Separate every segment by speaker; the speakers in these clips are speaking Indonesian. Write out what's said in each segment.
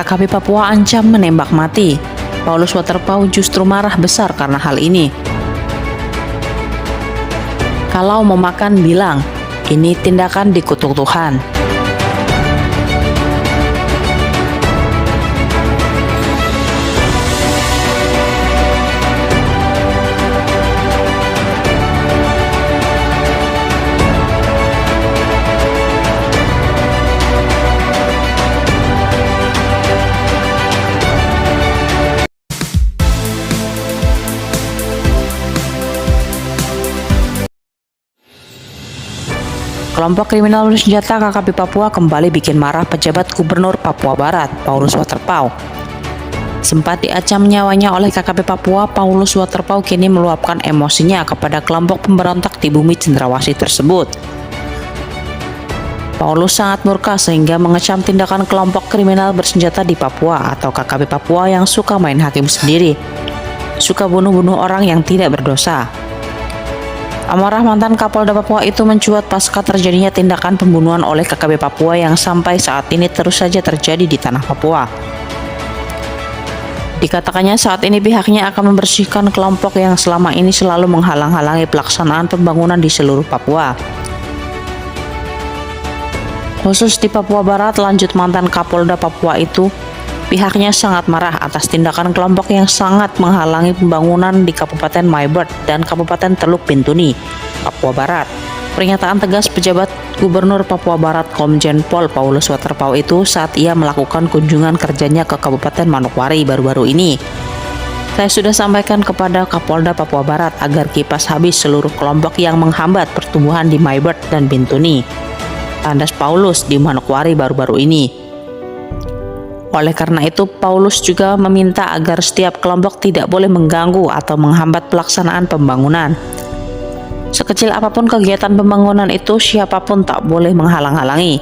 Speaker 1: KKB Papua ancam menembak mati. Paulus Waterpauw justru marah besar karena hal ini. Kalau mau makan bilang, ini tindakan dikutuk Tuhan. Kelompok kriminal bersenjata KKB Papua kembali bikin marah pejabat Gubernur Papua Barat, Paulus Waterpauw. Sempat diancam nyawanya oleh KKB Papua, Paulus Waterpauw kini meluapkan emosinya kepada kelompok pemberontak di bumi cendrawasih tersebut. Paulus sangat murka sehingga mengecam tindakan kelompok kriminal bersenjata di Papua atau KKB Papua yang suka main hakim sendiri, suka bunuh-bunuh orang yang tidak berdosa. Amarah mantan Kapolda Papua itu mencuat pasca terjadinya tindakan pembunuhan oleh KKB Papua yang sampai saat ini terus saja terjadi di tanah Papua. Dikatakannya saat ini pihaknya akan membersihkan kelompok yang selama ini selalu menghalang-halangi pelaksanaan pembangunan di seluruh Papua. Khusus di Papua Barat, lanjut mantan Kapolda Papua itu, pihaknya sangat marah atas tindakan kelompok yang sangat menghalangi pembangunan di Kabupaten Maibert dan Kabupaten Teluk Bintuni, Papua Barat. Pernyataan tegas pejabat Gubernur Papua Barat Komjen Pol Paulus Waterpauw itu saat ia melakukan kunjungan kerjanya ke Kabupaten Manokwari baru-baru ini. Saya sudah sampaikan kepada Kapolda Papua Barat agar kipas habis seluruh kelompok yang menghambat pertumbuhan di Maibert dan Bintuni, tandas Paulus di Manokwari baru-baru ini. Oleh karena itu, Paulus juga meminta agar setiap kelompok tidak boleh mengganggu atau menghambat pelaksanaan pembangunan. Sekecil apapun kegiatan pembangunan itu, siapapun tak boleh menghalang-halangi,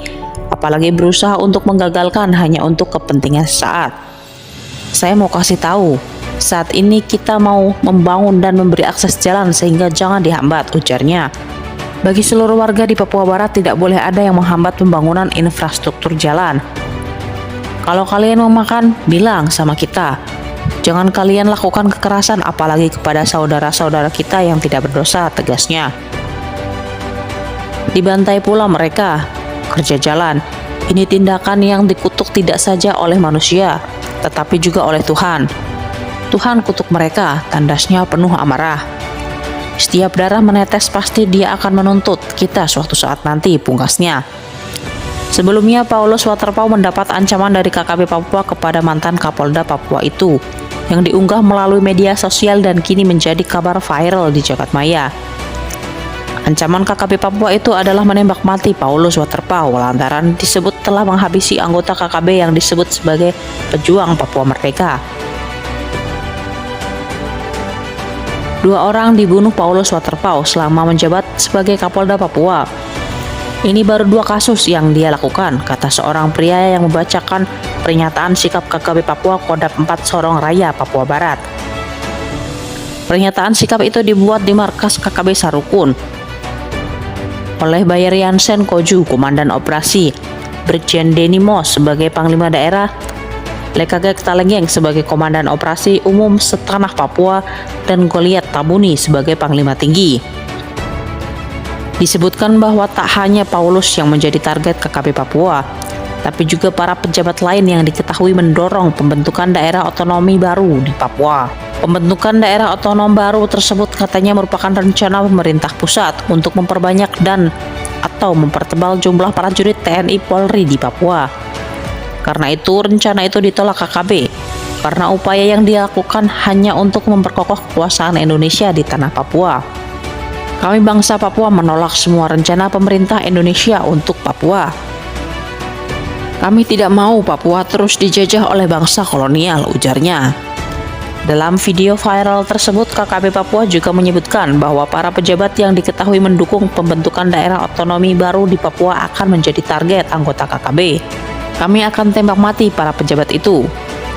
Speaker 1: apalagi berusaha untuk menggagalkan hanya untuk kepentingan sesaat. Saya mau kasih tahu, saat ini kita mau membangun dan memberi akses jalan sehingga jangan dihambat, ujarnya. Bagi seluruh warga di Papua Barat tidak boleh ada yang menghambat pembangunan infrastruktur jalan. Kalau kalian mau makan, bilang sama kita. Jangan kalian lakukan kekerasan apalagi kepada saudara-saudara kita yang tidak berdosa, tegasnya. Dibantai pula mereka, kerja jalan. Ini tindakan yang dikutuk tidak saja oleh manusia, tetapi juga oleh Tuhan. Tuhan kutuk mereka, tandasnya penuh amarah. Setiap darah menetes pasti dia akan menuntut kita suatu saat nanti, pungkasnya. Sebelumnya, Paulus Waterpauw mendapat ancaman dari KKB Papua kepada mantan Kapolda Papua itu, yang diunggah melalui media sosial dan kini menjadi kabar viral di jagat maya. Ancaman KKB Papua itu adalah menembak mati Paulus Waterpauw lantaran disebut telah menghabisi anggota KKB yang disebut sebagai pejuang Papua Merdeka. 2 orang dibunuh Paulus Waterpauw selama menjabat sebagai Kapolda Papua. Ini baru 2 kasus yang dia lakukan, kata seorang pria yang membacakan pernyataan sikap KKB Papua Kodam 4 Sorong Raya, Papua Barat. Pernyataan sikap itu dibuat di markas KKB Sarukun oleh Bayerian Sen Koju, Komandan Operasi, Brigjen Denny Mos sebagai Panglima Daerah, Lekagek Talengeng sebagai Komandan Operasi Umum Setanah Papua, dan Goliat Tabuni sebagai Panglima Tinggi. Disebutkan bahwa tak hanya Paulus yang menjadi target KKB Papua, tapi juga para pejabat lain yang diketahui mendorong pembentukan daerah otonomi baru di Papua. Pembentukan daerah otonom baru tersebut katanya merupakan rencana pemerintah pusat untuk memperbanyak dan atau mempertebal jumlah prajurit TNI Polri di Papua. Karena itu, rencana itu ditolak KKB, karena upaya yang dilakukan hanya untuk memperkokoh kekuasaan Indonesia di tanah Papua. Kami bangsa Papua menolak semua rencana pemerintah Indonesia untuk Papua. Kami tidak mau Papua terus dijajah oleh bangsa kolonial, ujarnya. Dalam video viral tersebut, KKB Papua juga menyebutkan bahwa para pejabat yang diketahui mendukung pembentukan daerah otonomi baru di Papua akan menjadi target anggota KKB. Kami akan tembak mati para pejabat itu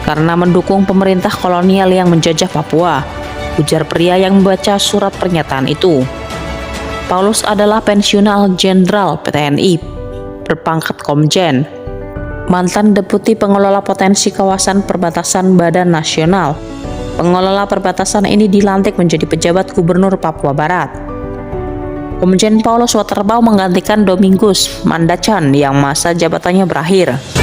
Speaker 1: karena mendukung pemerintah kolonial yang menjajah Papua, ujar pria yang membaca surat pernyataan itu. Paulus adalah pensiunal jenderal TNI berpangkat Komjen. mantan Deputi Pengelola Potensi Kawasan Perbatasan Badan Nasional. Pengelola perbatasan ini dilantik menjadi pejabat Gubernur Papua Barat. Komjen Paulus Waterpauw menggantikan Domingus Mandacan yang masa jabatannya berakhir.